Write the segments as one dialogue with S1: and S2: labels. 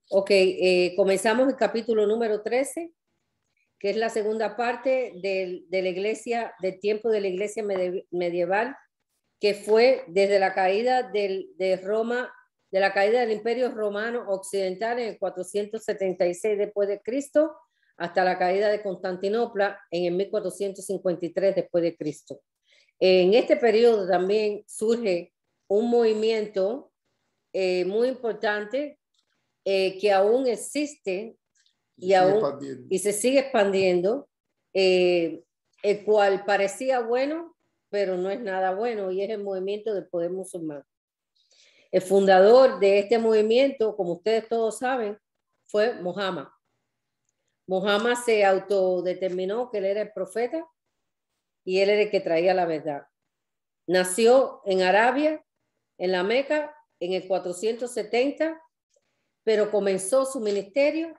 S1: Ok, comenzamos el capítulo número 13, que es la segunda parte de la iglesia, del tiempo de la iglesia medieval, que fue desde la caída de Roma, de la caída del Imperio Romano Occidental en el 476 después de Cristo, hasta la caída de Constantinopla en el 1453 después de Cristo. En este periodo también surge un movimiento muy importante que aún existe y se sigue expandiendo, el cual parecía bueno, pero no es nada bueno, y es el movimiento del poder musulmán. El fundador de este movimiento, como ustedes todos saben, fue Muhammad. Muhammad se autodeterminó que él era el profeta y él era el que traía la verdad. Nació en Arabia, en la Meca, en el 470, pero comenzó su ministerio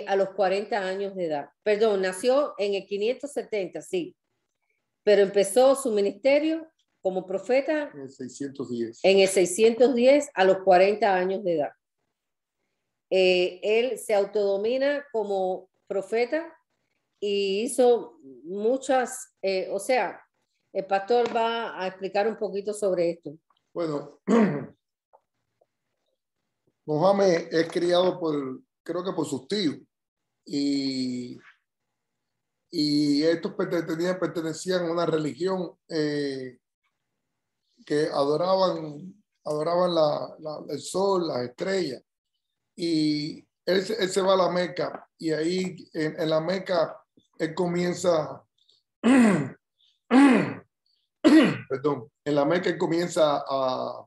S1: a los 40 años de edad. Perdón, nació en el 570, sí, pero empezó su ministerio como profeta
S2: en el 610.
S1: En el 610 a los 40 años de edad. Él se autodomina como profeta y hizo muchas, o sea, el pastor va a explicar un poquito sobre esto.
S2: Bueno, Mohammed es criado creo que por sus tíos, y estos pertenecían a una religión que adoraban el sol, las estrellas, y él se va a la Meca, y ahí en la Meca él comienza perdón, en la Meca él comienza a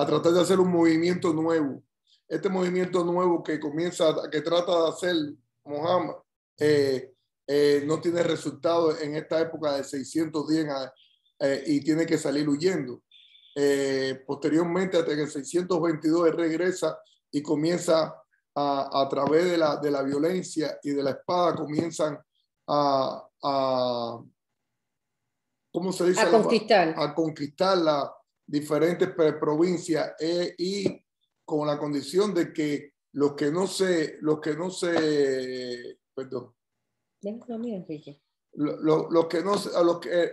S2: tratar de hacer un movimiento nuevo. Este movimiento nuevo que trata de hacer Muhammad no tiene resultado en esta época de 610 y tiene que salir huyendo. Posteriormente, hasta que en 622 él regresa y comienza a través de la violencia y de la espada, comienzan ¿cómo se dice? A conquistar las diferentes provincias y con la condición de que perdón,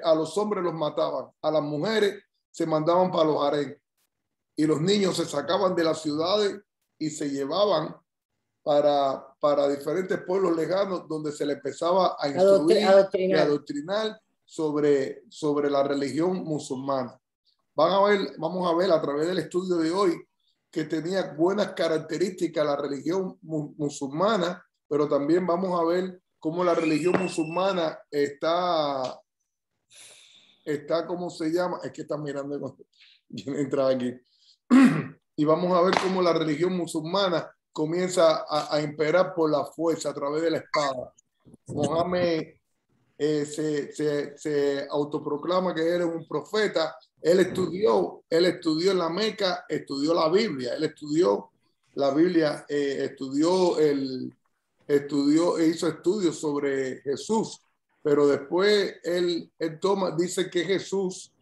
S2: a los hombres los mataban, a las mujeres se mandaban para los harenes y los niños se sacaban de las ciudades y se llevaban para diferentes pueblos lejanos donde se les empezaba a instruir y adoctrinar sobre la religión musulmana. Vamos a ver a través del estudio de hoy que tenía buenas características la religión musulmana, pero también vamos a ver cómo la religión musulmana está ¿cómo se llama? Es que están mirando entrar aquí. Y vamos a ver cómo la religión musulmana comienza a imperar por la fuerza a través de la espada. Mohammed se autoproclama que él es un profeta. Él estudió en la Meca, estudió la Biblia, hizo estudios sobre Jesús, pero después él dice que Jesús,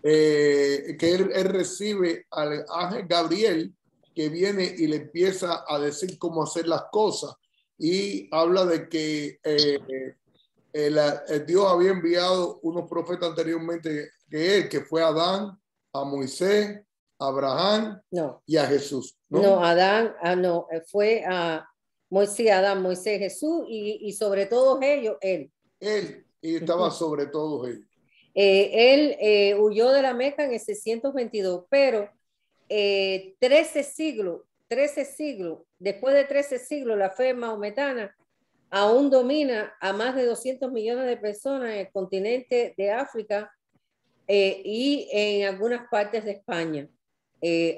S2: que él recibe al ángel Gabriel que viene y le empieza a decir cómo hacer las cosas, y habla de que Dios había enviado unos profetas anteriormente que fue Adán, a Moisés, a Abraham y a Jesús.
S1: Fue a Moisés, Adán, Moisés, Jesús y sobre todos ellos, él.
S2: Y estaba sobre todos ellos.
S1: Él huyó de la Meca en el 622, pero 13 siglos, después de 13 siglos, la fe maometana aún domina a más de 200 millones de personas en el continente de África y en algunas partes de España.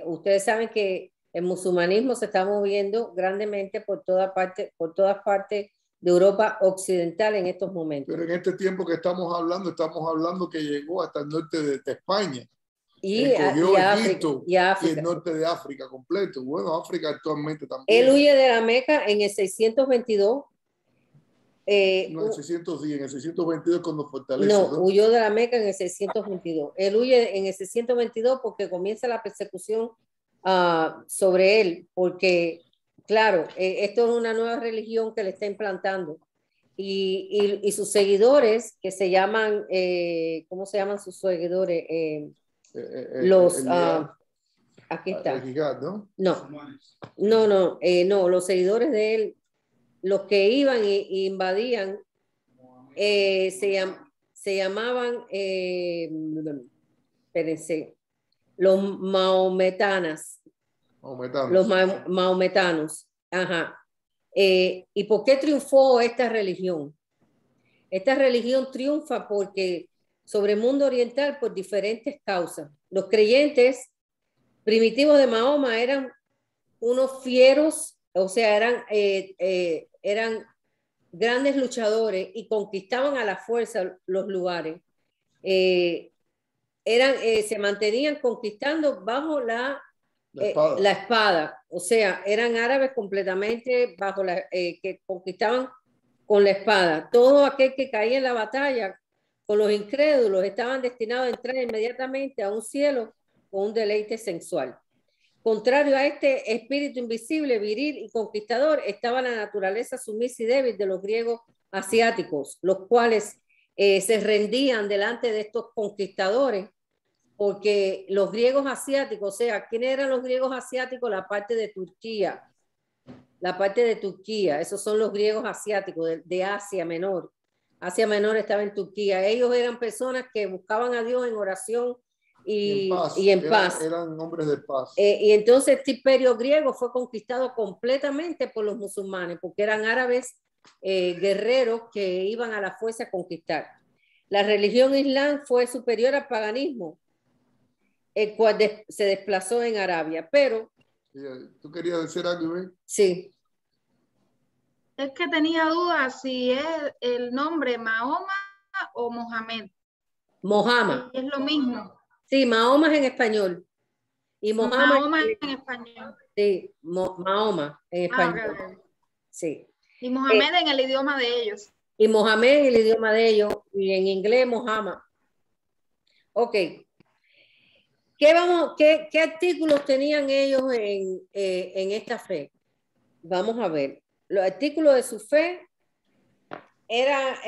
S1: Ustedes saben que el musulmanismo se está moviendo grandemente por todas partes de Europa occidental en estos momentos.
S2: Pero en este tiempo que estamos hablando que llegó hasta el norte de España.
S1: Y el
S2: norte de África completo. Bueno, África actualmente también.
S1: Él huye de la Meca en el 622.
S2: No, en el 610, en el 622 cuando fortalece.
S1: No, huyó de la Meca en el 622. Él huye en el 622 porque comienza la persecución sobre él, porque, claro, esto es una nueva religión que le está implantando. Y sus seguidores, que se llaman, ¿cómo se llaman sus seguidores? Los, aquí está.
S2: ¿no?
S1: No, los seguidores de él, los que iban y invadían, se llamaban, espérense, los maometanas. Los maometanos. Ajá. ¿Y por qué triunfó esta religión? Esta religión triunfa porque sobre el mundo oriental por diferentes causas. Los creyentes primitivos de Mahoma eran unos fieros, o sea, eran grandes luchadores y conquistaban a la fuerza los lugares. Se mantenían conquistando bajo la espada, o sea, eran árabes completamente bajo que conquistaban con la espada. Todo aquel que caía en la batalla con los incrédulos estaban destinados a entrar inmediatamente a un cielo con un deleite sensual. Contrario a este espíritu invisible, viril y conquistador, estaba la naturaleza sumisa y débil de los griegos asiáticos, los cuales se rendían delante de estos conquistadores, porque los griegos asiáticos, o sea, ¿quiénes eran los griegos asiáticos? La parte de Turquía, esos son los griegos asiáticos de Asia Menor. Asia Menor estaba en Turquía. Ellos eran personas que buscaban a Dios en oración y en paz.
S2: Eran hombres de paz.
S1: Y entonces este imperio griego fue conquistado completamente por los musulmanes, porque eran árabes guerreros que iban a la fuerza a conquistar. La religión islam fue superior al paganismo, el cual se desplazó en Arabia, pero...
S2: ¿Tú querías decir algo, ¿eh?
S1: Sí.
S3: Es que tenía dudas si es el nombre Mahoma o Mohamed.
S1: Mahoma.
S3: Es lo mismo.
S1: Sí, Mahoma es en español. Y
S3: Mahoma en español.
S1: Sí, Mahoma en español.
S3: Okay.
S1: Sí.
S3: Y Mohamed en el idioma de ellos.
S1: Y Mohamed en el idioma de ellos, y en inglés Mohammed. Ok. ¿Qué artículos tenían ellos en esta fe? Vamos a ver. Los artículos de su fe era,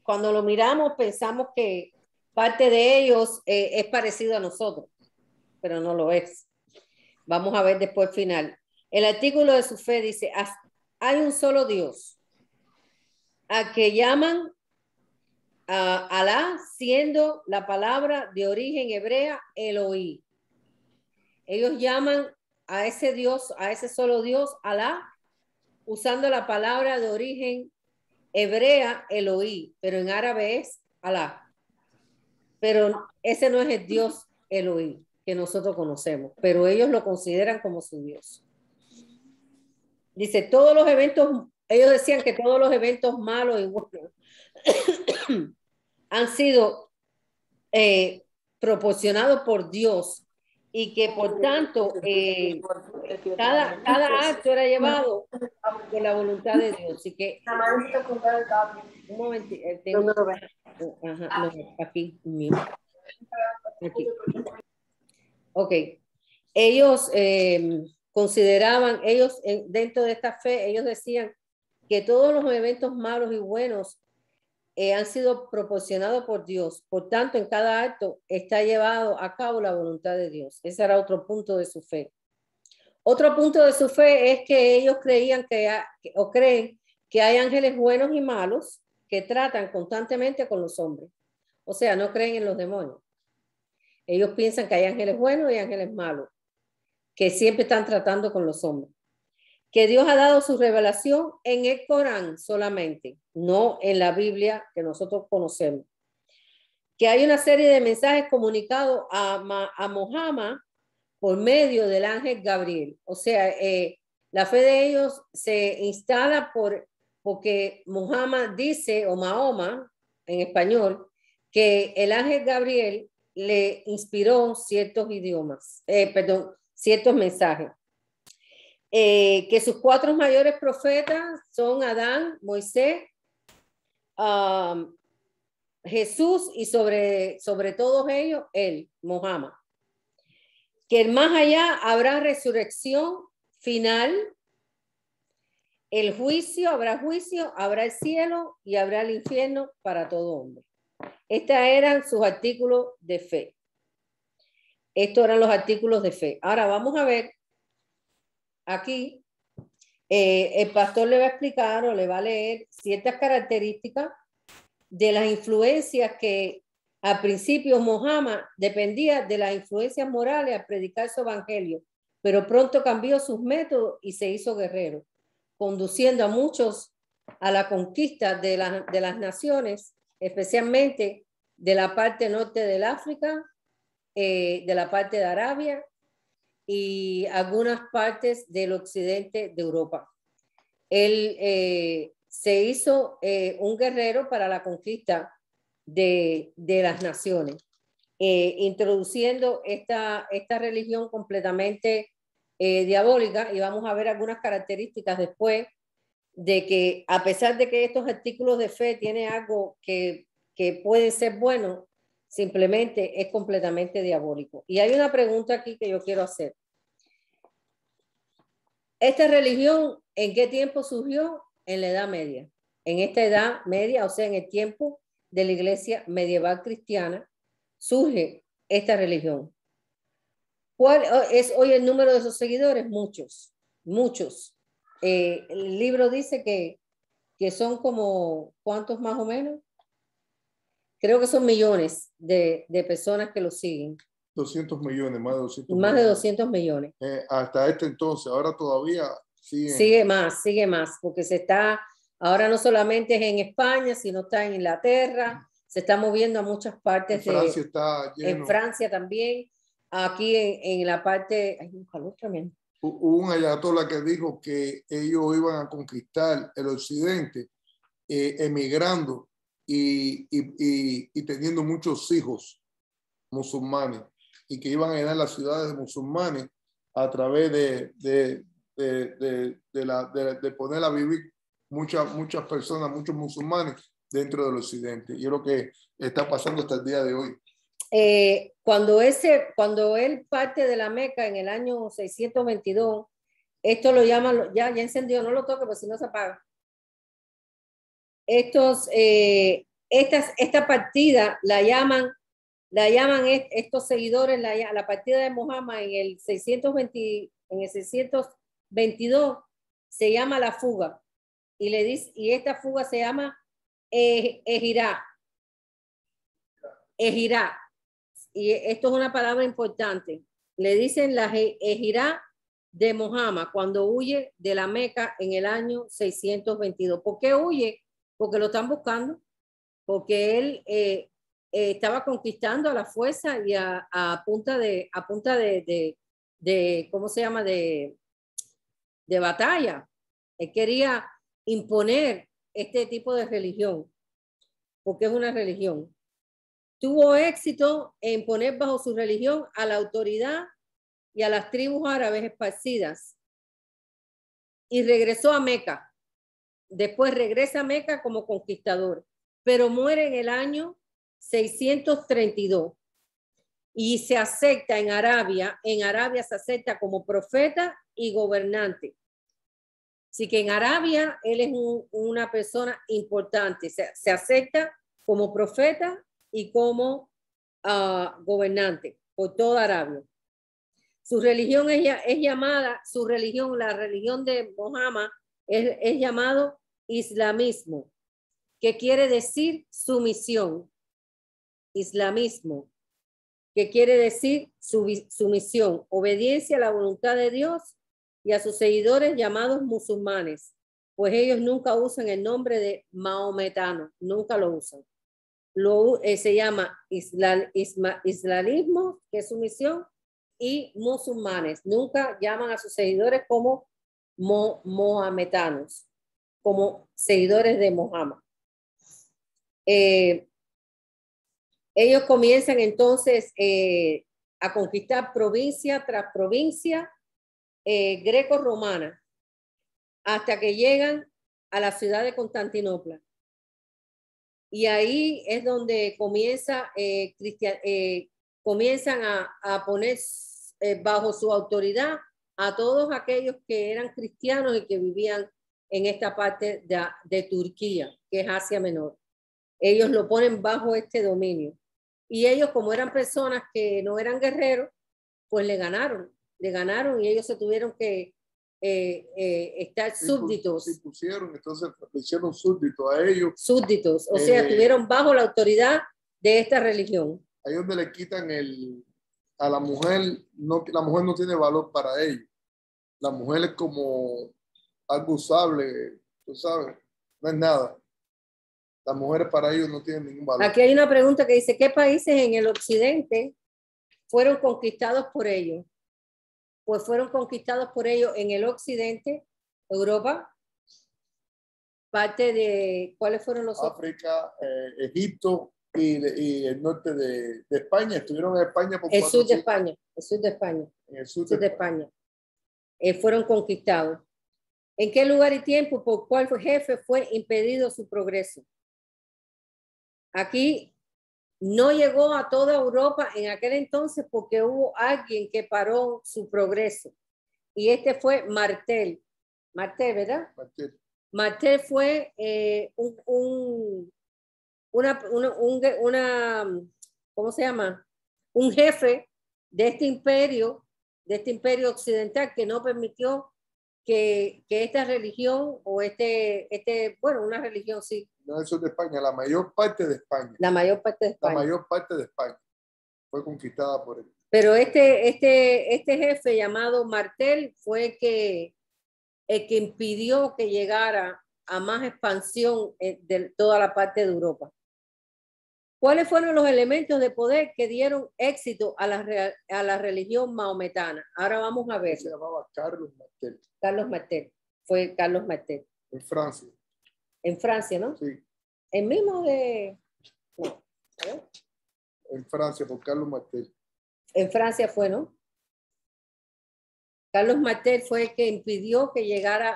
S1: cuando lo miramos, pensamos que parte de ellos es parecido a nosotros, pero no lo es. Vamos a ver después al final. El artículo de su fe dice: hay un solo Dios, a que llaman a Alá, siendo la palabra de origen hebrea Elohim. Ellos llaman a ese Dios, a ese solo Dios, Alá, usando la palabra de origen hebrea Elohim, pero en árabe es Alá. Pero ese no es el Dios Elohim que nosotros conocemos, pero ellos lo consideran como su Dios. Dice, todos los eventos, ellos decían que todos los eventos malos y buenos han sido proporcionados por Dios, y que por tanto cada acto era llevado por la voluntad de Dios. Y que un momentito, tengo aquí. Ok, ellos consideraban, dentro de esta fe, ellos decían que todos los eventos malos y buenos han sido proporcionados por Dios. Por tanto, en cada acto está llevado a cabo la voluntad de Dios. Ese era otro punto de su fe. Otro punto de su fe es que ellos creen que hay ángeles buenos y malos que tratan constantemente con los hombres. O sea, no creen en los demonios. Ellos piensan que hay ángeles buenos y ángeles malos, que siempre están tratando con los hombres. Que Dios ha dado su revelación en el Corán solamente, no en la Biblia que nosotros conocemos. Que hay una serie de mensajes comunicados a Mohammed por medio del ángel Gabriel. O sea, la fe de ellos se instala porque Mohammed dice, o Mahoma en español, que el ángel Gabriel le inspiró ciertos ciertos mensajes. Que sus 4 mayores profetas son Adán, Moisés, Jesús, y sobre todos ellos, él, Mohammed. que más allá habrá resurrección final, el juicio, habrá el cielo y habrá el infierno para todo hombre. Estos eran sus artículos de fe. Estos eran los artículos de fe. Ahora vamos a ver aquí, el pastor le va a explicar o le va a leer ciertas características de las influencias que al principio Mohammed dependía de las influencias morales al predicar su evangelio, pero pronto cambió sus métodos y se hizo guerrero, conduciendo a muchos a la conquista de las naciones, especialmente de la parte norte del África, de la parte de Arabia y algunas partes del occidente de Europa. Él se hizo un guerrero para la conquista de las naciones, introduciendo esta religión completamente diabólica, y vamos a ver algunas características después de que, a pesar de que estos artículos de fe tienen algo que puede ser bueno, simplemente es completamente diabólico. Y hay una pregunta aquí que yo quiero hacer. ¿Esta religión en qué tiempo surgió? En la Edad Media. En esta Edad Media, o sea, en el tiempo de la iglesia medieval cristiana, surge esta religión. ¿Cuál es hoy el número de sus seguidores? Muchos, muchos. El libro dice que son como, ¿cuántos más o menos? Creo que son millones de personas que lo siguen.
S2: 200 millones, más de 200
S1: más
S2: millones.
S1: de 200 millones.
S2: Hasta este entonces, ahora todavía
S1: sigue más, porque ahora no solamente es en España, sino está en Inglaterra, se está moviendo a muchas partes.
S2: En Francia está lleno.
S1: En Francia también, aquí en la parte, hay un calor tremendo.
S2: Hubo un ayatolá que dijo que ellos iban a conquistar el occidente emigrando y teniendo muchos hijos musulmanes, y que iban a llenar las ciudades musulmanes a través de poner a vivir muchas personas, muchos musulmanes dentro del occidente. Y es lo que está pasando hasta el día de hoy.
S1: Cuando él parte de la Meca en el año 622, esto lo llaman, ya encendió, no lo toque porque si no se apaga. Esta partida la llaman estos seguidores, la partida de Mohammed en el 622 se llama la fuga, y esta fuga se llama Ejirá. Y esto es una palabra importante. Le dicen la Ejirá de Mohammed cuando huye de la Meca en el año 622. ¿Por qué huye? Porque lo están buscando, porque él estaba conquistando a la fuerza y a punta de ¿cómo se llama? De batalla. Él quería imponer este tipo de religión, porque es una religión. Tuvo éxito en poner bajo su religión a la autoridad y a las tribus árabes esparcidas, y regresó a Meca. Después regresa a Meca como conquistador, pero muere en el año 632 y se acepta en Arabia se acepta como profeta y gobernante. Así que en Arabia él es una persona importante, se acepta como profeta y como gobernante por toda Arabia. Su religión es llamada, la religión de Mohammed es llamado islamismo, que quiere decir sumisión. Islamismo, que quiere decir sumisión, obediencia a la voluntad de Dios y a sus seguidores llamados musulmanes, pues ellos nunca usan el nombre de maometano, nunca lo usan. Se llama islamismo, que es sumisión, y musulmanes. Nunca llaman a sus seguidores como mohametanos, como seguidores de Mohammed. Ellos comienzan entonces a conquistar provincia tras provincia greco-romana, hasta que llegan a la ciudad de Constantinopla. Y ahí es donde comienzan a poner bajo su autoridad a todos aquellos que eran cristianos y que vivían en esta parte de Turquía, que es Asia Menor. Ellos lo ponen bajo este dominio. Y ellos, como eran personas que no eran guerreros, pues le ganaron y ellos se tuvieron que estar súbditos.
S2: Se pusieron, entonces le hicieron súbditos a ellos.
S1: Súbditos, o sea, estuvieron bajo la autoridad de esta religión.
S2: Ahí donde le quitan a la mujer, no, la mujer no tiene valor para ellos. La mujer es como algo usable, tú sabes, no es nada. Las mujeres para ellos no tienen ningún valor.
S1: Aquí hay una pregunta que dice, ¿qué países en el occidente fueron conquistados por ellos? Pues fueron conquistados por ellos en el occidente, Europa, parte de, ¿cuáles fueron los otros?
S2: África, Egipto y el norte de España. Estuvieron en España por
S1: el sur de España, el sur de España.
S2: En el sur
S1: de España. Fueron conquistados. ¿En qué lugar y tiempo por cuál jefe fue impedido su progreso? Aquí no llegó a toda Europa en aquel entonces porque hubo alguien que paró su progreso. Y este fue Martel. Martel, ¿verdad?
S2: Martel.
S1: Martel fue ¿cómo se llama? Un jefe de este imperio occidental que no permitió que esta religión o bueno, una religión sí.
S2: No, eso es de España, la mayor parte de España.
S1: La mayor parte de España.
S2: La mayor parte de España fue conquistada por él.
S1: Pero este jefe llamado Martel fue el que impidió que llegara a más expansión de toda la parte de Europa. ¿Cuáles fueron los elementos de poder que dieron éxito a la religión maometana? Ahora vamos a ver.
S2: Se llamaba Carlos Martel.
S1: Carlos Martel. Fue Carlos Martel.
S2: En Francia.
S1: En Francia, ¿no?
S2: Sí.
S1: El mismo de... No.
S2: En Francia, por Carlos Martel.
S1: En Francia fue, ¿no? Carlos Martel fue el que impidió que llegara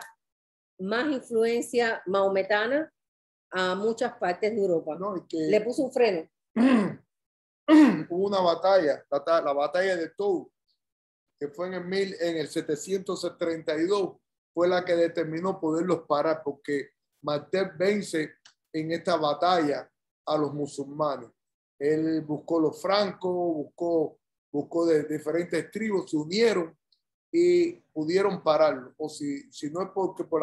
S1: más influencia maometana a muchas partes de Europa.
S2: No, que
S1: le puso un freno.
S2: Hubo una batalla, la batalla de Tours, que fue en el 732, fue la que determinó poderlos parar, porque Martel vence en esta batalla a los musulmanes. Él buscó los francos, buscó de diferentes tribus, se unieron y pudieron pararlo. O si no es porque por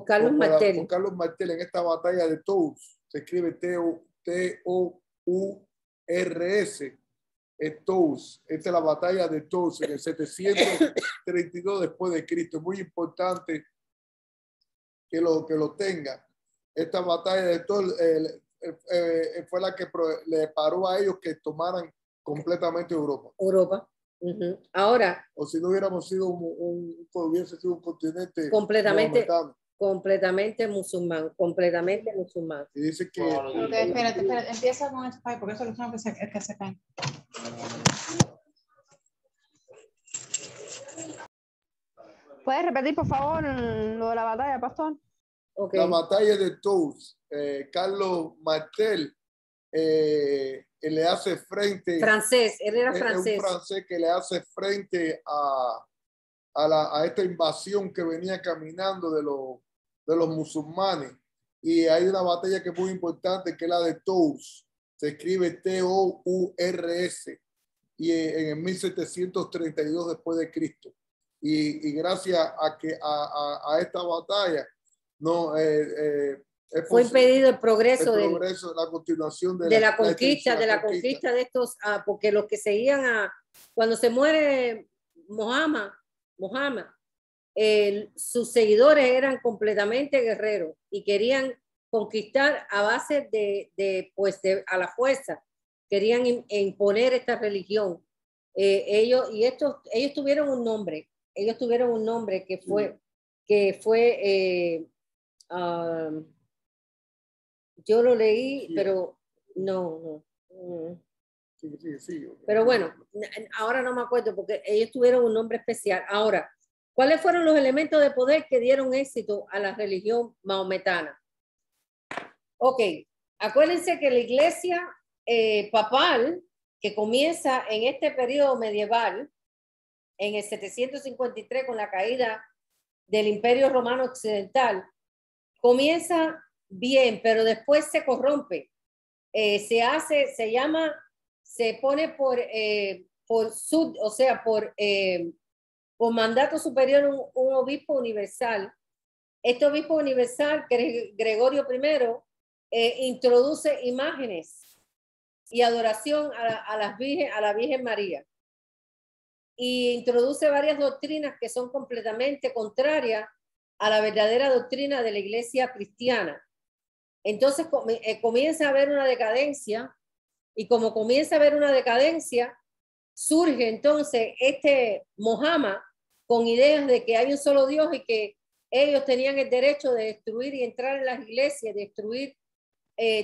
S1: Carlos Martel.
S2: Por Carlos Martel en esta batalla de Tours, se escribe T-O-U-R-S, Tours. Esta es la batalla de Tours en el 732 después de Cristo. Es muy importante que lo tenga. Esta batalla de Tours fue la que le paró a ellos que tomaran completamente Europa.
S1: Ahora,
S2: o si no hubiéramos sido hubiese sido un continente
S1: completamente musulmán,
S2: Y dice que...
S3: Okay, espérate, empieza con el spy, porque eso es lo que se cae. ¿Puedes repetir, por favor, lo de la batalla, pastor?
S1: Okay.
S2: La batalla de Tours, Carlos Martel le hace frente...
S1: Francés, él era francés.
S2: Un francés que le hace frente a esta invasión que venía caminando de los musulmanes. Y hay una batalla que es muy importante, que es la de Tours. Se escribe T-O-U-R-S. Y en el 1732 después de Cristo. Y gracias a esta batalla,
S1: fue impedido el progreso,
S2: la continuación
S1: de la conquista de estos, porque los que seguían cuando se muere Mohammed, sus seguidores eran completamente guerreros y querían conquistar a base a la fuerza, querían imponer esta religión. Ellos tuvieron un nombre, que fue yo lo leí, sí. Pero no. Sí. Pero bueno, ahora no me acuerdo porque ellos tuvieron un nombre especial. Ahora, ¿cuáles fueron los elementos de poder que dieron éxito a la religión maometana? Ok, acuérdense que la iglesia papal, que comienza en este periodo medieval, en el 753 con la caída del Imperio Romano Occidental, comienza bien, pero después se corrompe. Se pone por mandato superior un obispo universal. Este obispo universal, Gregorio I, introduce imágenes y adoración a la Virgen María. Y introduce varias doctrinas que son completamente contrarias a la verdadera doctrina de la iglesia cristiana. Entonces comienza a haber una decadencia, y como comienza a haber una decadencia, surge entonces este Mohammed con ideas de que hay un solo Dios y que ellos tenían el derecho de destruir y entrar en las iglesias, destruir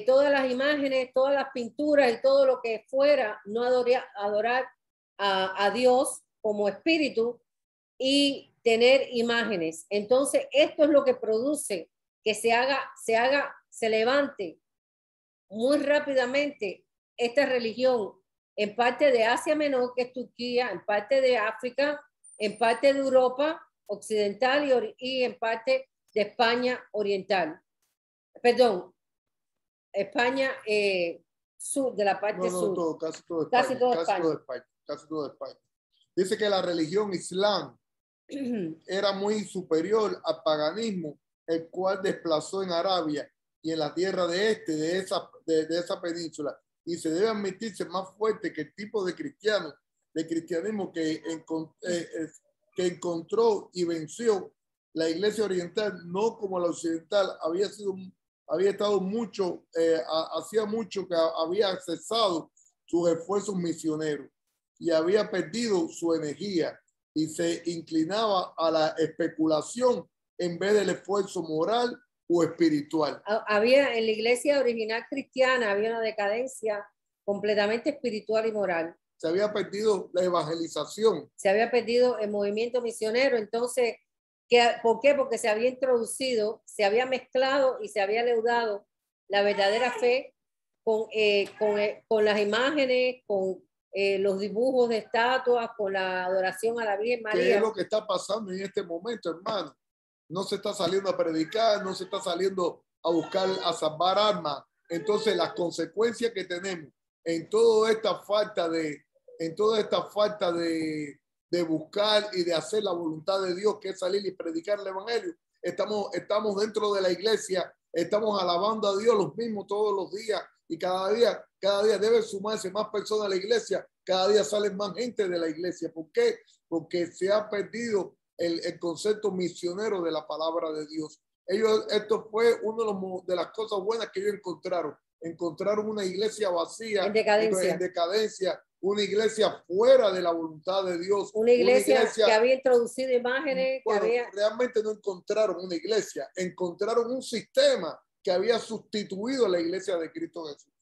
S1: todas las imágenes, todas las pinturas y todo lo que fuera, no adorar a Dios como espíritu y tener imágenes. Entonces, esto es lo que produce que se levante muy rápidamente esta religión en parte de Asia Menor, que es Turquía, en parte de África, en parte de Europa occidental y en parte de España oriental. Perdón, España sur, de la parte sur.
S2: Casi todo España. Dice que la religión islam era muy superior al paganismo, el cual desplazó en Arabia y en la tierra de esa península, y se debe admitirse más fuerte que el tipo de cristianismo que encontró y venció la iglesia oriental, no como la occidental, había estado mucho, hacía mucho que había cesado sus esfuerzos misioneros y había perdido su energía y se inclinaba a la especulación en vez del esfuerzo moral o espiritual.
S1: Había en la iglesia original cristiana, había una decadencia completamente espiritual y moral.
S2: Se había perdido la evangelización.
S1: Se había perdido el movimiento misionero. Entonces, ¿por qué? Porque se había introducido, se había mezclado y se había leudado la verdadera fe con las imágenes, con los dibujos de estatuas, con la adoración a la Virgen María.
S2: ¿Qué es lo que está pasando en este momento, hermano? No se está saliendo a predicar, no se está saliendo a buscar, a salvar almas. Entonces, las consecuencias que tenemos en toda esta falta de buscar y de hacer la voluntad de Dios, que es salir y predicar el evangelio, estamos dentro de la iglesia, estamos alabando a Dios los mismos todos los días, y cada día debe sumarse más personas a la iglesia, cada día salen más gente de la iglesia. ¿Por qué? Porque se ha perdido el concepto misionero de la palabra de Dios. Esto fue una de las cosas buenas que ellos encontraron una iglesia vacía,
S1: en
S2: decadencia, una iglesia fuera de la voluntad de Dios.
S1: Una iglesia que había introducido imágenes.
S2: Bueno, realmente no encontraron una iglesia, encontraron un sistema que había sustituido a la iglesia de Cristo Jesús.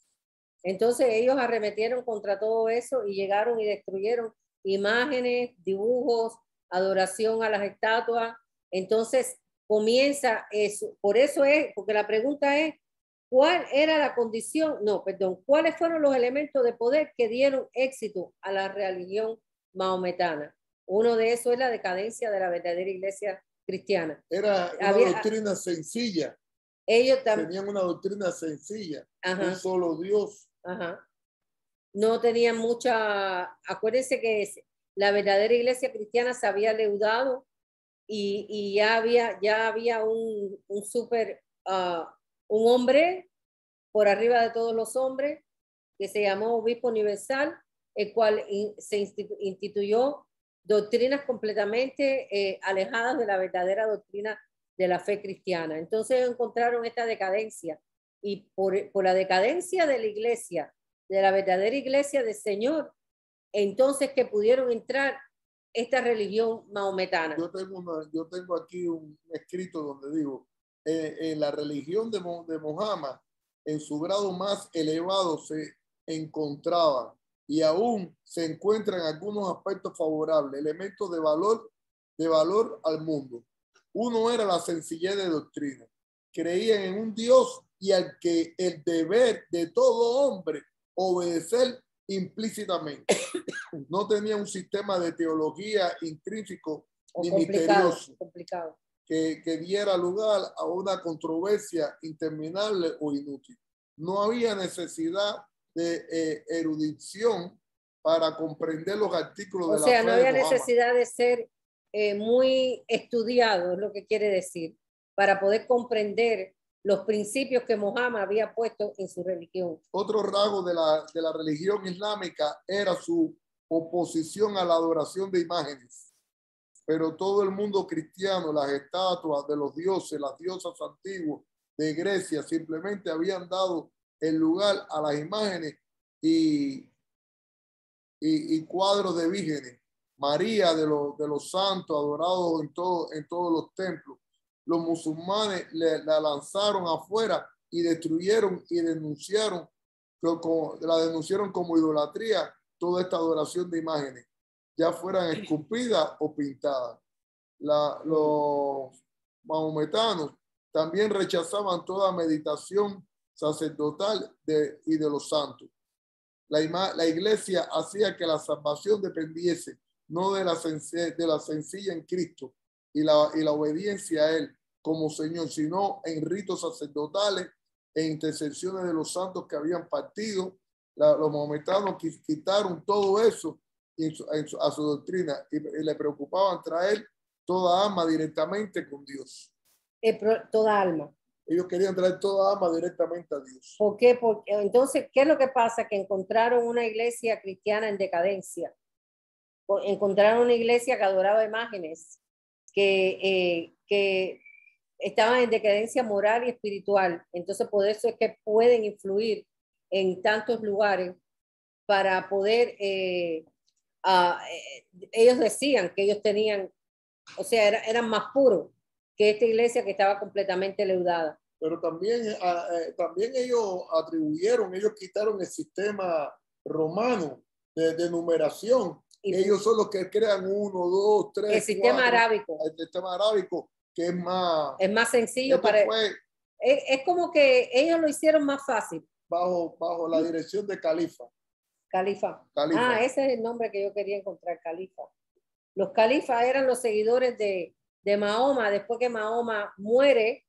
S1: Entonces ellos arremetieron contra todo eso y llegaron y destruyeron imágenes, dibujos, adoración a las estatuas. Entonces comienza eso. Por eso porque la pregunta es, ¿cuál era la condición? ¿Cuáles fueron los elementos de poder que dieron éxito a la religión maometana? Uno de esos es la decadencia de la verdadera iglesia cristiana.
S2: Era una doctrina sencilla.
S1: Ellos
S2: tenían una doctrina sencilla.
S1: Ajá.
S2: Un solo Dios.
S1: Ajá. No tenían acuérdense que la verdadera iglesia cristiana se había leudado y ya había un hombre por arriba de todos los hombres que se llamó Obispo Universal, el cual se instituyó doctrinas completamente alejadas de la verdadera doctrina de la fe cristiana. Entonces encontraron esta decadencia, y por la decadencia de la iglesia, de la verdadera iglesia del Señor, entonces que pudieron entrar esta religión maometana.
S2: Yo tengo aquí un escrito donde digo, en la religión de Mohammed, en su grado más elevado se encontraba y aún se encuentran algunos aspectos favorables, elementos de valor al mundo. Uno era la sencillez de doctrina. Creían en un Dios y al que el deber de todo hombre obedecer implícitamente. No tenía un sistema de teología intrínseco ni
S1: complicado,
S2: misterioso
S1: complicado.
S2: que diera lugar a una controversia interminable o inútil. No había necesidad de erudición para comprender los artículos
S1: O
S2: de la
S1: sea,
S2: fe
S1: no
S2: de
S1: había
S2: Mohammed.
S1: necesidad de ser muy estudiado, es lo que quiere decir, para poder comprender los principios que Mohammed había puesto en su religión.
S2: Otro rasgo de la religión islámica era su oposición a la adoración de imágenes. Pero todo el mundo cristiano, las estatuas de los dioses, las diosas antiguas de Grecia, simplemente habían dado el lugar a las imágenes y cuadros de vírgenes. María de los santos adorados en todos los templos. Los musulmanes la lanzaron afuera y destruyeron y denunciaron como idolatría toda esta adoración de imágenes, ya fueran esculpidas o pintadas. Los mahometanos también rechazaban toda meditación sacerdotal y de los santos. La iglesia hacía que la salvación dependiese no de la sencilla en Cristo y la obediencia a Él como Señor, sino en ritos sacerdotales e intercesiones de los santos que habían partido. Los mahometanos quitaron todo eso a su doctrina y le preocupaban traer toda alma directamente con Dios.
S1: Toda alma.
S2: Ellos querían traer toda alma directamente a Dios.
S1: ¿Por qué? Porque, entonces, ¿qué es lo que pasa? Que encontraron una iglesia cristiana en decadencia. Encontraron una iglesia que adoraba imágenes, que estaban en decadencia moral y espiritual. Entonces, por eso es que pueden influir en tantos lugares para poder... ellos decían que ellos tenían, o sea, eran más puros que esta iglesia que estaba completamente leudada.
S2: Pero también ellos quitaron el sistema romano de numeración. Ellos son los que crean 1, 2, 3,
S1: el sistema 4, arábico.
S2: El sistema arábico, que es más
S1: sencillo para... es como que ellos lo hicieron más fácil.
S2: Bajo la dirección de Califa.
S1: Califa. Ese es el nombre que yo quería encontrar, Califa. Los califas eran los seguidores de Mahoma. Después que Mahoma muere,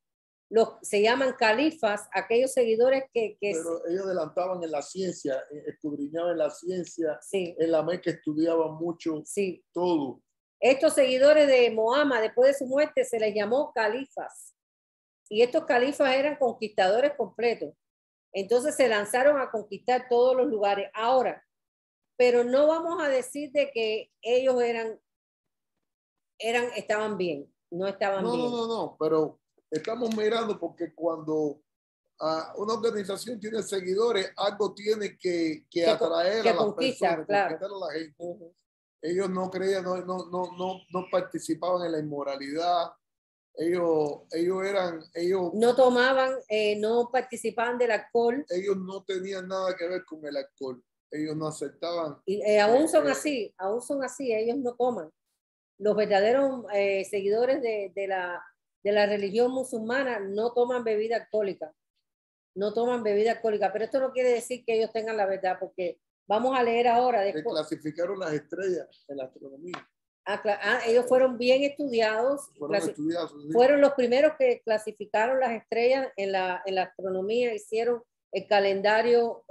S1: se llaman califas, aquellos seguidores
S2: Pero ellos adelantaban en la ciencia, escudriñaban la ciencia,
S1: sí.
S2: En la Meca estudiaban mucho,
S1: sí.
S2: Todo.
S1: Estos seguidores de Mahoma, después de su muerte, se les llamó califas. Y estos califas eran conquistadores completos. Entonces se lanzaron a conquistar todos los lugares. Ahora, pero no vamos a decir de que ellos estaban bien. No estaban bien.
S2: No, pero estamos mirando porque cuando una organización tiene seguidores, algo tiene que atraer a las personas,
S1: claro.
S2: conquistar a la gente. Ellos no creían, no participaban en la inmoralidad. Ellos
S1: no tomaban, no participaban del alcohol.
S2: Ellos no tenían nada que ver con el alcohol. Ellos no aceptaban.
S1: Y aún son así, ellos no toman. Los verdaderos seguidores de la religión musulmana no toman bebida alcohólica. No toman bebida alcohólica, pero esto no quiere decir que ellos tengan la verdad, porque vamos a leer ahora.
S2: Después. Clasificaron las estrellas en la astronomía.
S1: Ellos fueron bien estudiados. Fueron los primeros que clasificaron las estrellas en la astronomía, hicieron el calendario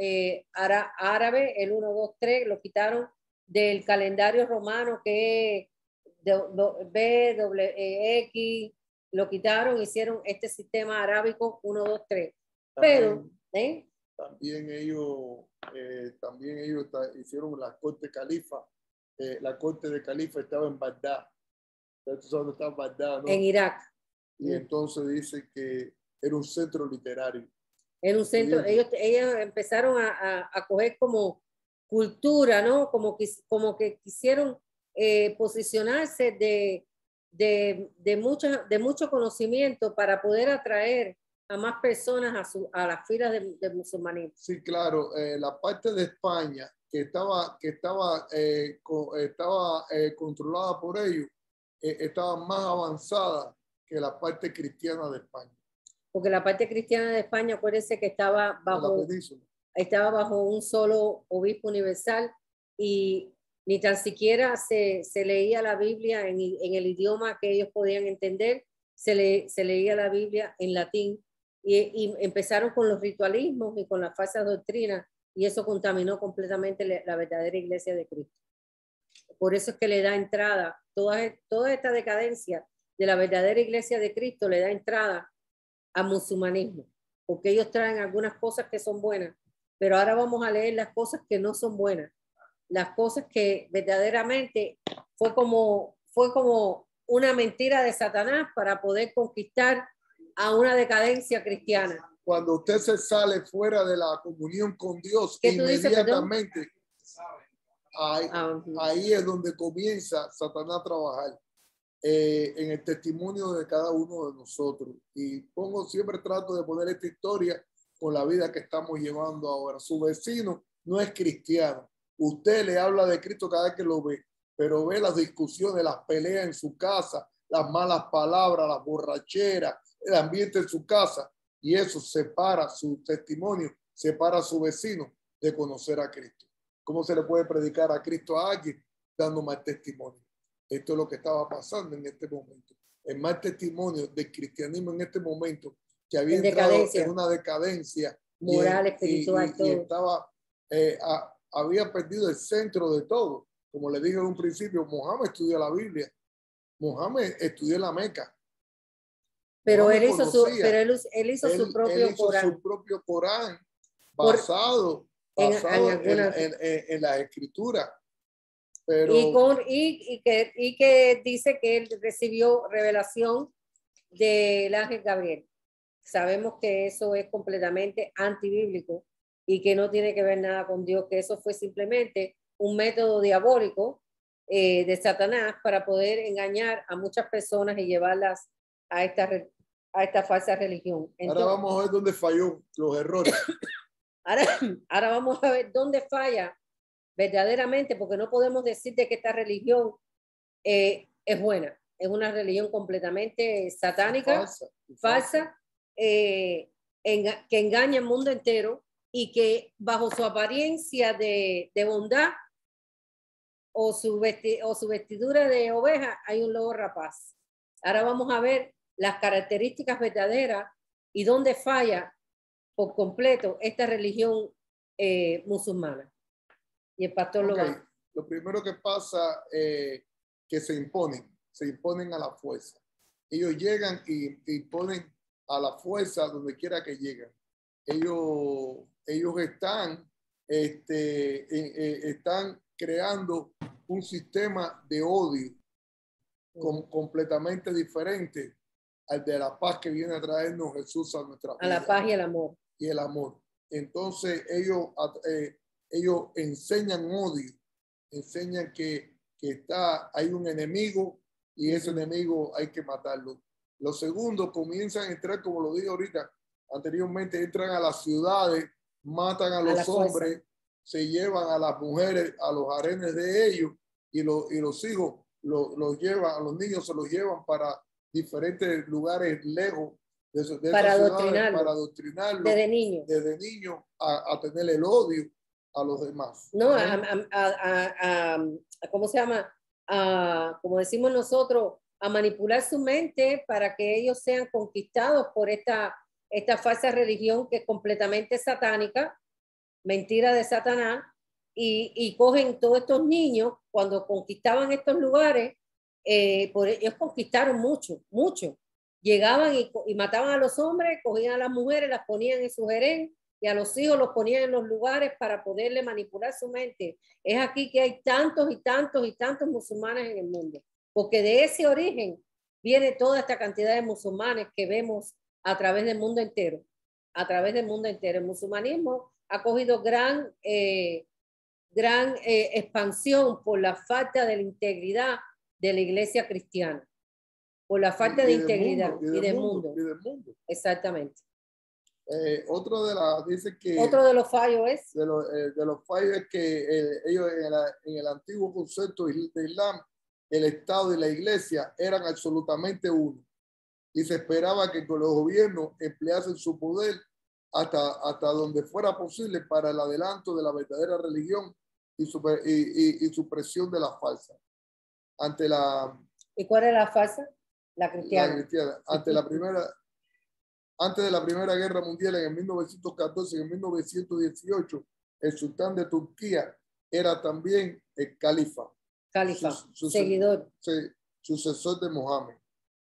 S1: árabe, el 1, 2, 3, lo quitaron del calendario romano que es BWX, lo quitaron, hicieron este sistema arábico 1, 2, 3. Pero
S2: también ellos hicieron la corte califa. La corte de califa estaba en Bagdad. ¿Sabes dónde está Bagdad, no?
S1: En Irak.
S2: Y entonces dice que era un centro literario.
S1: Era un centro. Ellos empezaron a coger como cultura, ¿no? Como que quisieron posicionarse de mucho conocimiento para poder atraer a más personas a las filas de musulmanes.
S2: Sí, claro. La parte de España que estaba controlada por ellos, estaba más avanzada que la parte cristiana de España.
S1: Porque la parte cristiana de España, acuérdense que estaba bajo estaba bajo un solo obispo universal y ni tan siquiera se leía la Biblia en el idioma que ellos podían entender, se leía la Biblia en latín y empezaron con los ritualismos y con las falsas doctrinas y eso contaminó completamente la verdadera iglesia de Cristo. Por eso es que le da entrada, toda esta decadencia de la verdadera iglesia de Cristo le da entrada al musulmanismo, porque ellos traen algunas cosas que son buenas, pero ahora vamos a leer las cosas que no son buenas, las cosas que verdaderamente fue como una mentira de Satanás para poder conquistar a una decadencia cristiana.
S2: Cuando usted se sale fuera de la comunión con Dios,
S1: ¿Qué tú dices,
S2: inmediatamente ahí es donde comienza Satanás a trabajar en el testimonio de cada uno de nosotros. Y siempre trato de poner esta historia con la vida que estamos llevando ahora. Su vecino no es cristiano. Usted le habla de Cristo cada vez que lo ve, pero ve las discusiones, las peleas en su casa, las malas palabras, las borracheras, el ambiente en su casa, y eso separa su testimonio, separa a su vecino de conocer a Cristo. ¿Cómo se le puede predicar a Cristo a alguien dando mal testimonio? Esto es lo que estaba pasando en este momento. El mal testimonio del cristianismo en este momento, que había entrado en una decadencia
S1: moral, espiritual,
S2: y estaba, había perdido el centro de todo. Como le dije en un principio, Mohammed estudió la Biblia, Mohammed estudió la Meca.
S1: Pero él hizo su
S2: propio Corán basado en las escrituras. Pero,
S1: y que dice que él recibió revelación del ángel Gabriel. Sabemos que eso es completamente antibíblico y que no tiene que ver nada con Dios, que eso fue simplemente un método diabólico de Satanás para poder engañar a muchas personas y llevarlas a esta falsa religión. Entonces,
S2: ahora vamos a ver dónde falló los errores.
S1: Ahora vamos a ver dónde falla verdaderamente, porque no podemos decir de que esta religión es buena. Es una religión completamente satánica, falsa, que engaña al mundo entero y que bajo su apariencia de bondad o su vestidura de oveja hay un lobo rapaz. Ahora vamos a ver las características verdaderas y dónde falla por completo esta religión musulmana. Y el pastor lo va.
S2: Lo primero que pasa que se imponen a la fuerza. Ellos llegan y ponen a la fuerza donde quiera que lleguen. Ellos están creando un sistema de odio completamente diferente al de la paz que viene a traernos Jesús a nuestra vida.
S1: A la paz y el amor.
S2: Y el amor. Entonces ellos enseñan odio, enseñan que hay un enemigo y ese enemigo hay que matarlo. Los segundos comienzan a entrar, como lo dije ahorita anteriormente, entran a las ciudades, matan a los hombres, se llevan a las mujeres a los harenes de ellos y los hijos los llevan, a los niños se los llevan para diferentes lugares lejos de
S1: para
S2: adoctrinarlos
S1: desde
S2: niño a tener el odio a los demás.
S1: No, ¿cómo se llama? Como decimos nosotros, a manipular su mente para que ellos sean conquistados por esta falsa religión que es completamente satánica, mentira de Satanás, y cogen todos estos niños, cuando conquistaban estos lugares, ellos conquistaron mucho. Llegaban y mataban a los hombres, cogían a las mujeres, las ponían en su harén, y a los hijos los ponían en los lugares para poderle manipular su mente. Es aquí que hay tantos y tantos y tantos musulmanes en el mundo, porque de ese origen viene toda esta cantidad de musulmanes que vemos a través del mundo entero, El musulmanismo ha cogido gran expansión por la falta de la integridad de la iglesia cristiana, por la falta de integridad y del mundo. Exactamente.
S2: Otro de
S1: los fallos es
S2: de los fallos es que ellos en el antiguo concepto de Islam, el Estado y la Iglesia eran absolutamente uno y se esperaba que con los gobiernos empleasen su poder hasta donde fuera posible para el adelanto de la verdadera religión y supresión de la falsa.
S1: ¿Y cuál es la falsa? La
S2: La
S1: cristiana.
S2: cristiana. Antes de la Primera Guerra Mundial, en el 1914 y en 1918, el sultán de Turquía era también el califa.
S1: Califa, seguidor.
S2: Sucesor de Mohammed.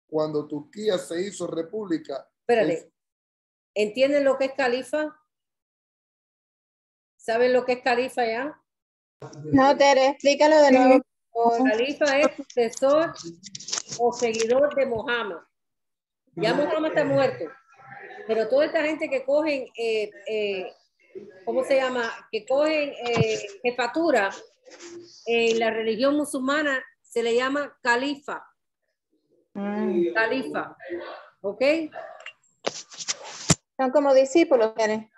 S2: Cuando Turquía se hizo república.
S1: Espérate, ¿entienden lo que es califa? ¿Saben lo que es califa ya?
S3: No, Tere, explícalo de nuevo.
S1: Califa es sucesor o seguidor de Mohammed. Ya Mohammed está muerto, pero toda esta gente que cogen, ¿cómo se llama? Que cogen jefatura en la religión musulmana, se le llama califa. Califa, ¿ok?
S3: Son como discípulos, Tere.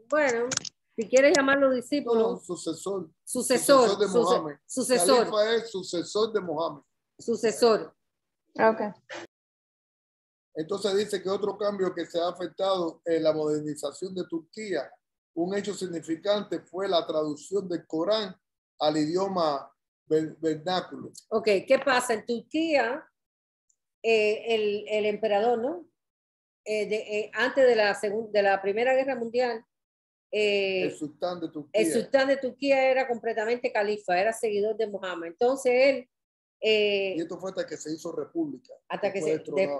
S1: Bueno, si quieres llamarlo discípulo.
S2: No, sucesor.
S1: Sucesor
S2: de Mohammed.
S1: Sucesor.
S2: Califa es sucesor de Mohammed.
S1: Sucesor.
S3: Ok.
S2: Entonces dice que otro cambio que se ha afectado en la modernización de Turquía, un hecho significante fue la traducción del Corán al idioma vernáculo.
S1: Ok, ¿qué pasa? En Turquía, el emperador, ¿no? Antes de la Primera Guerra Mundial,
S2: el sultán de Turquía.
S1: El sultán de Turquía era completamente califa, era seguidor de Mohammed. Entonces él...
S2: y esto fue hasta que se hizo república.
S1: Hasta que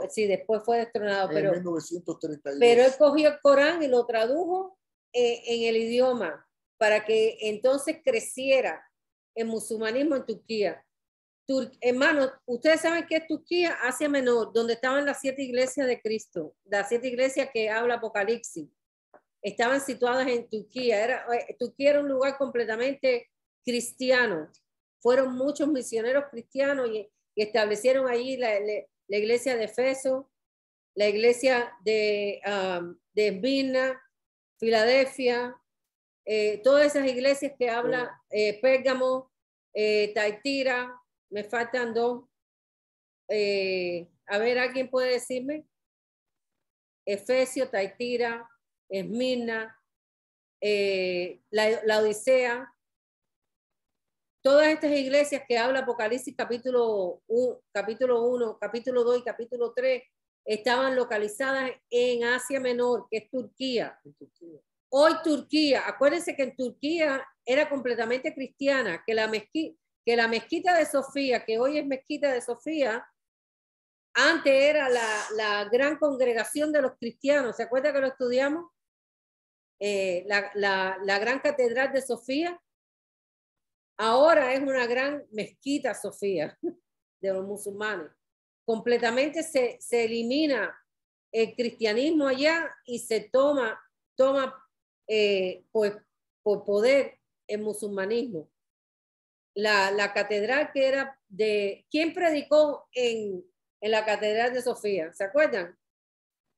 S1: sí, después fue destronado.
S2: En 1932.
S1: Pero él cogió el Corán y lo tradujo en el idioma para que entonces creciera el musulmanismo en Turquía. Hermanos, ustedes saben que es Turquía, Asia Menor, donde estaban las 7 iglesias de Cristo, las 7 iglesias que habla Apocalipsis. Estaban situadas en Turquía. Turquía era un lugar completamente cristiano. Fueron muchos misioneros cristianos y establecieron allí la iglesia de Efeso, la iglesia de Esmirna, Filadelfia, todas esas iglesias que habla Pérgamo, Taitira, me faltan 2. A ver, ¿alguien puede decirme? Efesio, Taitira, Esmirna, la Odisea. Todas estas iglesias que habla Apocalipsis capítulo 1, capítulo 2 y capítulo 3 estaban localizadas en Asia Menor, que es Turquía. Hoy Turquía, acuérdense que en Turquía era completamente cristiana, que la mezquita de Sofía, que hoy es mezquita de Sofía, antes era la gran congregación de los cristianos. ¿Se acuerda que lo estudiamos? La gran catedral de Sofía. Ahora es una gran mezquita Sofía de los musulmanes. Completamente se elimina el cristianismo allá y se toma pues, por poder el musulmanismo. La catedral que era de... ¿Quién predicó en la catedral de Sofía? ¿Se acuerdan?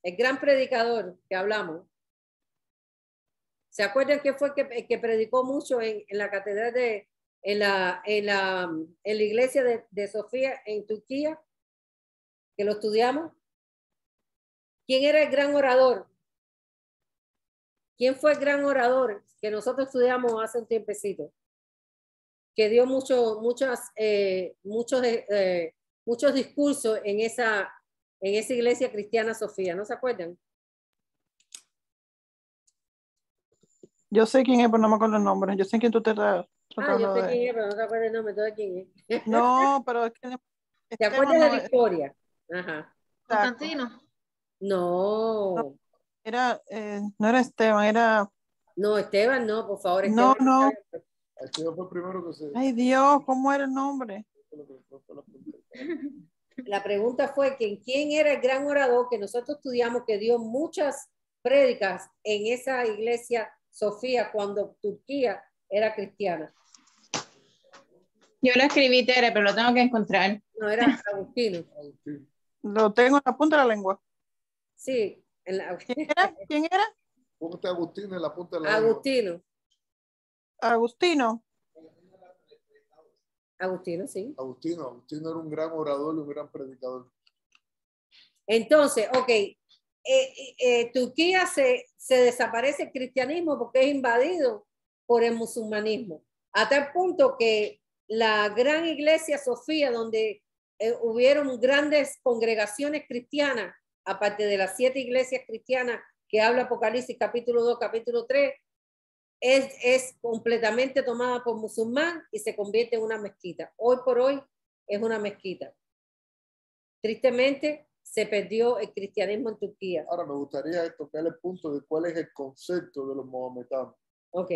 S1: El gran predicador que hablamos. ¿Se acuerdan que fue el que predicó mucho en la catedral en la iglesia de Sofía en Turquía, que lo estudiamos? ¿Quién era el gran orador? ¿Quién fue el gran orador que nosotros estudiamos hace un tiempecito? Que dio muchos discursos en esa iglesia cristiana Sofía, ¿no se acuerdan?
S4: Yo sé quién es, pero no me acuerdo el nombre. Yo sé quién tú te estás
S1: yo sé quién es, pero no te acuerdas el nombre, ¿todo quién es?
S4: No, pero es que...
S1: ¿Te acuerdas de la historia? Ajá.
S3: Constantino.
S1: No.
S4: No era Esteban, era...
S1: No, Esteban, no, por favor.
S4: No,
S1: Esteban,
S4: no.
S2: Esteban fue el primero que se...
S4: Ay, Dios, ¿cómo era el nombre?
S1: La pregunta fue que quién era el gran orador que nosotros estudiamos que dio muchas prédicas en esa iglesia Sofía cuando Turquía era cristiana.
S3: Yo lo escribí, Tere, pero lo tengo que encontrar.
S1: No, era Agustino.
S4: Lo tengo en la punta de la lengua.
S1: Sí.
S4: ¿Quién era?
S2: Ponte Agustino en la punta de la
S1: Agustino.
S2: lengua.
S4: Agustino.
S1: Agustino, sí.
S2: Agustino era un gran orador y un gran predicador.
S1: Entonces, ok, Turquía se desaparece el cristianismo porque es invadido por el musulmanismo, a tal punto que la gran iglesia Sofía, donde hubieron grandes congregaciones cristianas, aparte de las 7 iglesias cristianas que habla Apocalipsis capítulo 2, capítulo 3, es completamente tomada por musulmán y se convierte en una mezquita. Hoy por hoy es una mezquita. Tristemente se perdió el cristianismo en Turquía.
S2: Ahora me gustaría tocar el punto de cuál es el concepto de los maometanos.
S1: Ok.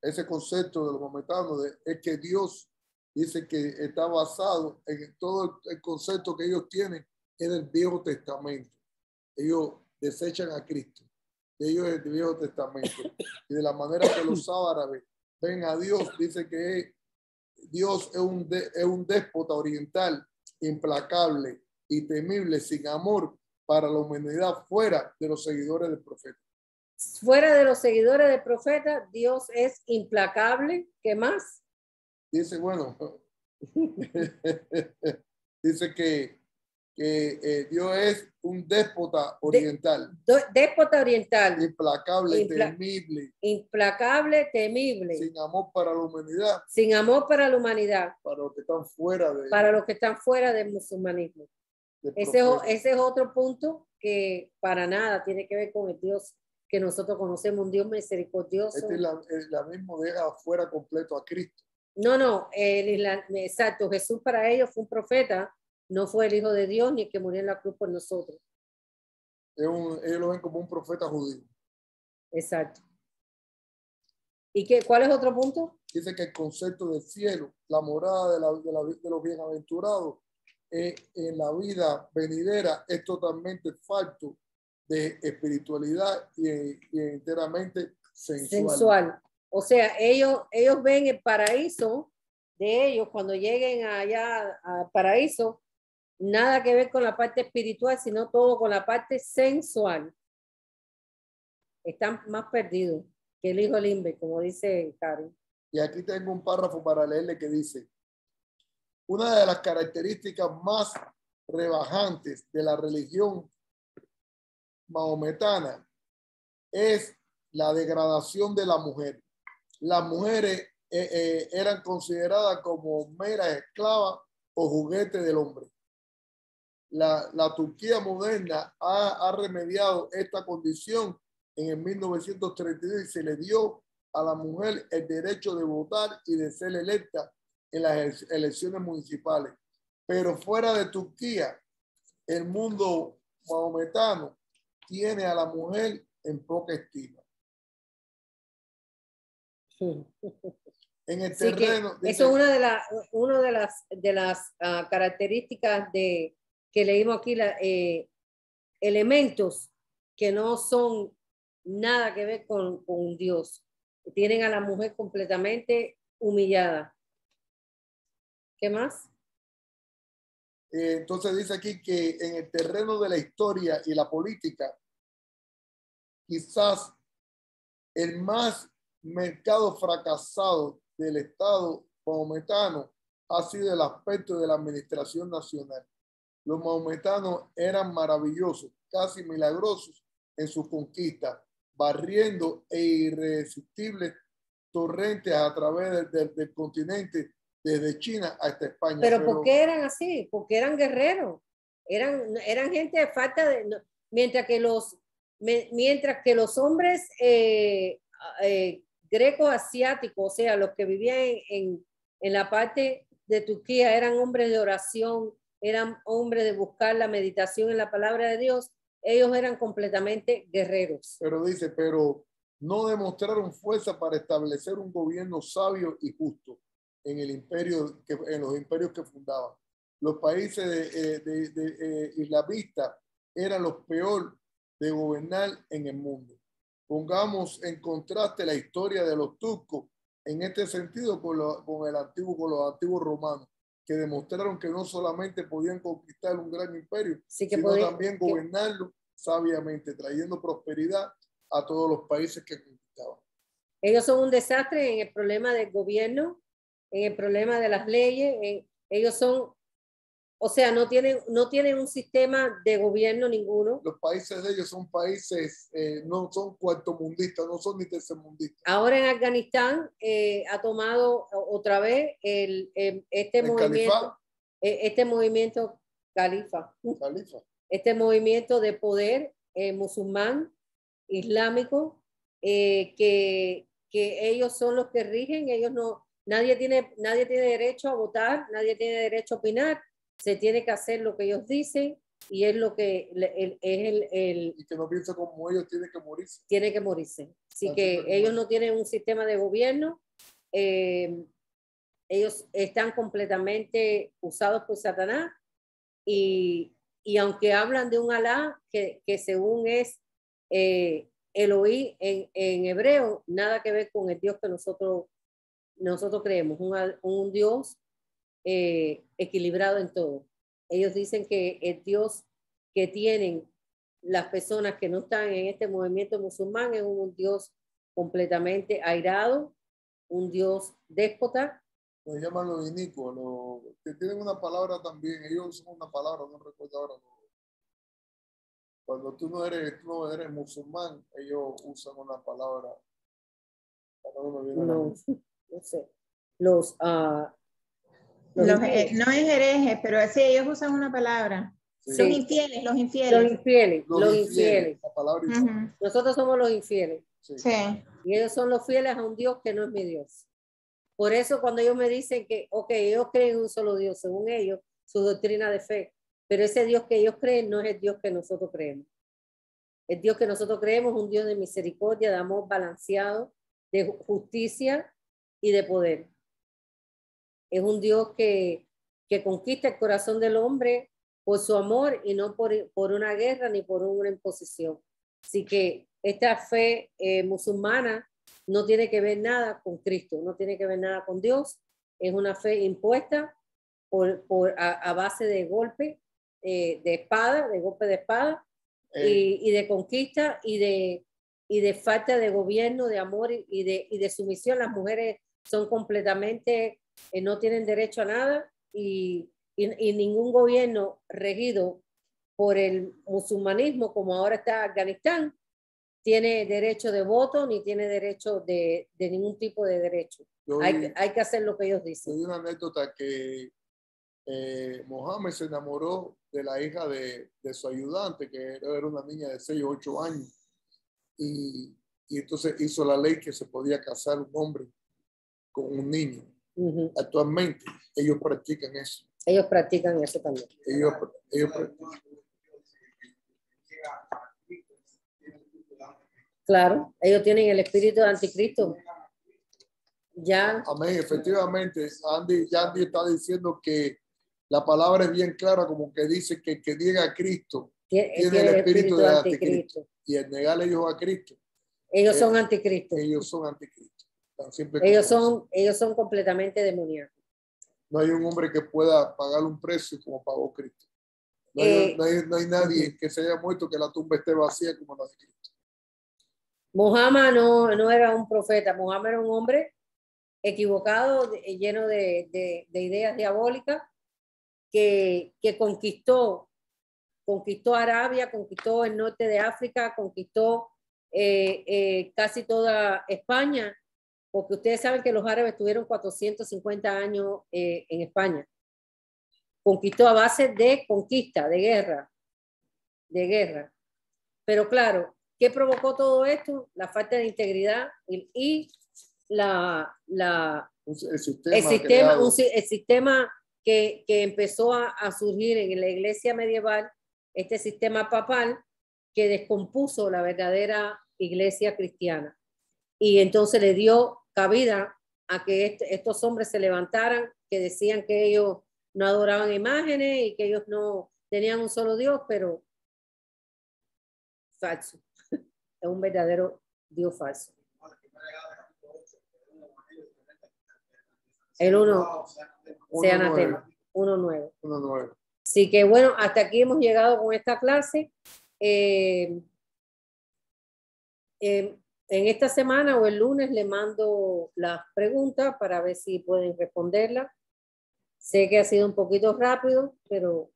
S2: Ese concepto de los maometanos es que Dios dice que está basado en todo el concepto que ellos tienen en el Viejo Testamento. Ellos desechan a Cristo. Ellos es el Viejo Testamento. Y de la manera que los árabes ven a Dios, dice que Dios es un déspota oriental, implacable y temible, sin amor para la humanidad, fuera de los seguidores del profeta.
S1: Fuera de los seguidores del profeta, Dios es implacable. ¿Qué más?
S2: Dice, bueno, dice que Dios es un déspota oriental.
S1: Déspota oriental.
S2: Implacable, temible.
S1: Implacable, temible.
S2: Sin amor para la humanidad.
S1: Sin amor para la humanidad.
S2: Para los que están fuera de.
S1: Para los que están fuera del musulmanismo. Ese es otro punto que para nada tiene que ver con el Dios que nosotros conocemos, un Dios misericordioso.
S2: La misma deja fuera completo a Cristo.
S1: No, exacto. Jesús para ellos fue un profeta, no fue el Hijo de Dios ni el que murió en la cruz por nosotros.
S2: Ellos lo ven como un profeta judío.
S1: Exacto. ¿Y cuál es otro punto?
S2: Dice que el concepto del cielo, la morada de los bienaventurados, en la vida venidera es totalmente falto de espiritualidad y enteramente sensual.
S1: O sea, ellos ven el paraíso de ellos cuando lleguen allá al paraíso, nada que ver con la parte espiritual, sino todo con la parte sensual. Están más perdidos que el hijo Limbe, como dice Karen.
S2: Y aquí tengo un párrafo para leerle que dice: una de las características más rebajantes de la religión maometana es la degradación de la mujer. Las mujeres eran consideradas como meras esclavas o juguetes del hombre. La Turquía moderna ha remediado esta condición en el 1932 y se le dio a la mujer el derecho de votar y de ser electa en las elecciones municipales. Pero fuera de Turquía, el mundo maometano tiene a la mujer en poca estima. En el terreno.
S1: Eso es una de las características que leímos aquí, elementos que no son nada que ver con Dios. Tienen a la mujer completamente humillada. ¿Qué más?
S2: Entonces dice aquí que en el terreno de la historia y la política, quizás el más mercado fracasado del Estado maometano ha sido el aspecto de la administración nacional. Los maometanos eran maravillosos, casi milagrosos en su conquista, barriendo irresistibles torrentes a través del continente, desde China hasta España.
S1: Pero ¿por qué eran así? Porque eran guerreros. Eran gente de falta de... Mientras que los hombres greco-asiáticos, o sea, los que vivían en la parte de Turquía, eran hombres de oración, eran hombres de buscar la meditación en la palabra de Dios, ellos eran completamente guerreros.
S2: Pero dice, pero no demostraron fuerza para establecer un gobierno sabio y justo en los imperios que fundaban. Los países islamistas eran los peores de gobernar en el mundo. Pongamos en contraste la historia de los turcos en este sentido con los antiguos romanos, que demostraron que no solamente podían conquistar un gran imperio, sino también gobernarlo sabiamente, trayendo prosperidad a todos los países que conquistaban.
S1: Ellos son un desastre en el problema del gobierno, en el problema de las leyes. Ellos son o sea, no tienen un sistema de gobierno ninguno.
S2: Los países de ellos son países, no son cuartomundistas, no son ni tercermundistas.
S1: Ahora en Afganistán ha tomado otra vez este movimiento califa. Este movimiento de poder musulmán, islámico, que ellos son los que rigen, nadie tiene derecho a votar, nadie tiene derecho a opinar, se tiene que hacer lo que ellos dicen y es lo que
S2: y que no piensa como ellos, tiene que morirse.
S1: Tiene que morirse. Así que ellos no tienen un sistema de gobierno, ellos están completamente usados por Satanás y aunque hablan de un Alá que según es Elohim en hebreo, nada que ver con el Dios que nosotros creemos, un Dios equilibrado en todo. Ellos dicen que el Dios que tienen las personas que no están en este movimiento musulmán es un Dios completamente airado, un Dios déspota.
S2: Lo llaman los inicuos, que tienen una palabra también, ellos usan una palabra, no recuerdo ahora. Cuando tú no eres musulmán, ellos usan una palabra.
S1: No sé.
S3: No es herejes, pero sí, ellos usan una palabra. Sí. Los infieles.
S1: Los infieles.
S2: La palabra
S1: Nosotros somos los infieles.
S3: Sí.
S1: Y ellos son los fieles a un Dios que no es mi Dios. Por eso cuando ellos me dicen que, ellos creen en un solo Dios, según ellos, su doctrina de fe, pero ese Dios que ellos creen no es el Dios que nosotros creemos. El Dios que nosotros creemos es un Dios de misericordia, de amor balanceado, de justicia y de poder. Es un Dios que conquista el corazón del hombre por su amor y no por una guerra ni por una imposición. Así que esta fe musulmana no tiene que ver nada con Cristo, no tiene que ver nada con Dios. Es una fe impuesta a base de golpe de espada, de golpe de espada y de conquista y de falta de gobierno, de amor y de sumisión. Las mujeres son completamente, no tienen derecho a nada y ningún gobierno regido por el musulmanismo, como ahora está Afganistán, tiene derecho de voto ni tiene derecho de ningún tipo de derecho. Hay que hacer lo que ellos dicen.
S2: Hay una anécdota que Mohammed se enamoró de la hija de su ayudante, que era una niña de 6 o 8 años, y entonces hizo la ley que se podía casar un hombre con un niño.
S1: Uh-huh.
S2: Actualmente ellos practican eso.
S1: Ellos practican eso también.
S2: Ellos practican.
S1: Claro, ellos tienen el espíritu de anticristo. Ya.
S2: Amén, efectivamente. Andy está diciendo que la palabra es bien clara, como que dice que niega a Cristo tiene el espíritu de anticristo. Y al negar ellos a Cristo,
S1: ellos son anticristo.
S2: Ellos son anticristo.
S1: Ellos son completamente demoníacos.
S2: No hay un hombre que pueda pagar un precio como pagó Cristo. No hay nadie que se haya muerto que la tumba esté vacía como la de Cristo.
S1: Muhammad no era un profeta. Muhammad era un hombre equivocado, lleno de ideas diabólicas, que conquistó Arabia, conquistó el norte de África, conquistó casi toda España, porque ustedes saben que los árabes tuvieron 450 años en España. Conquistó a base de conquista, de guerra. Pero claro, ¿qué provocó todo esto? La falta de integridad y el sistema que empezó a surgir en la iglesia medieval, este sistema papal que descompuso la verdadera iglesia cristiana. Y entonces le dio cabida a que estos hombres se levantaran, que decían que ellos no adoraban imágenes y que ellos no tenían un solo Dios, pero falso. Es un verdadero Dios falso. El uno sea anatema, uno nuevo. Así que bueno, hasta aquí hemos llegado con esta clase. En esta semana o el lunes le mando las preguntas para ver si pueden responderlas. Sé que ha sido un poquito rápido, pero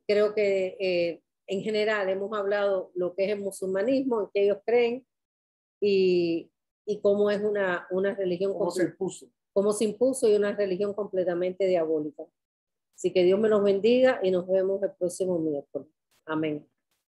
S1: creo que en general hemos hablado lo que es el musulmanismo, en que ellos creen y cómo es una religión,
S2: ¿Cómo se impuso?
S1: cómo se impuso y una religión completamente diabólica. Así que Dios me los bendiga y nos vemos el próximo miércoles. Amén.